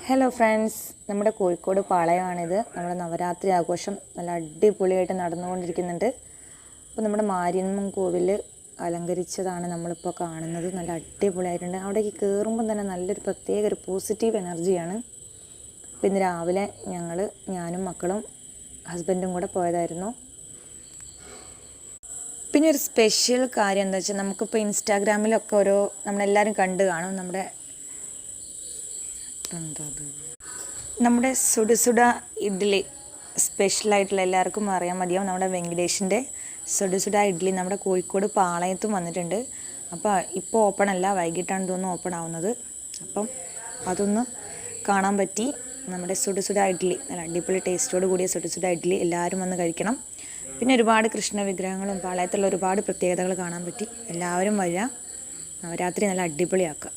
Hello friends, നമ്മുടെ കോഴിക്കോട് പാളയമാണിത്. നമ്മുടെ നവരാത്രി ആഘോഷം നല്ല അടിപൊളിയായിട്ട് നടന്നുകൊണ്ടിരിക്കുന്നുണ്ട്. അപ്പോൾ നമ്മുടെ മാരിയമ്മൻ കോവിൽ അലങ്കരിച്ചതാണ് നമ്മളിപ്പോൾ കാണുന്നത്. നല്ല അടിപൊളിയായിട്ടുണ്ട്. അവിടേക്ക് കയറുമ്പം തന്നെ നല്ലൊരു പ്രത്യേക ഒരു പോസിറ്റീവ് എനർജിയാണ്. അപ്പോൾ ഇന്ന് രാവിലെ ഞാനും മക്കളും ഹസ്ബൻഡും കൂടെ പോയതായിരുന്നു. പിന്നെ ഒരു സ്പെഷ്യൽ കാര്യം എന്താ വെച്ചാൽ, നമുക്കിപ്പോൾ ഇൻസ്റ്റാഗ്രാമിലൊക്കെ നമ്മളെല്ലാവരും കണ്ടു കാണും, നമ്മുടെ സുഡ ഇഡ്ഡലി സ്പെഷ്യലായിട്ടുള്ള എല്ലാവർക്കും അറിയാൻ മതിയാവും. നമ്മുടെ വെങ്കടേഷിൻ്റെ സുഡ ഇഡ്ഡലി നമ്മുടെ കോഴിക്കോട് പാളയത്തും വന്നിട്ടുണ്ട്. അപ്പോൾ ഇപ്പോൾ ഓപ്പൺ അല്ല, വൈകിട്ടാണ് തോന്നുന്നു ഓപ്പൺ ആവുന്നത്. അപ്പം അതൊന്ന് കാണാൻ പറ്റി. നമ്മുടെ സുഡ ഇഡ്ഡലി നല്ല അടിപൊളി ടേസ്റ്റോട് കൂടിയ സുഡ ഇഡ്ഡലി എല്ലാവരും വന്ന് കഴിക്കണം. പിന്നെ ഒരുപാട് കൃഷ്ണ വിഗ്രഹങ്ങളും പാളയത്തുള്ള ഒരുപാട് പ്രത്യേകതകൾ കാണാൻ പറ്റി. എല്ലാവരും വരിക, നവരാത്രി നല്ല അടിപൊളിയാക്കുക.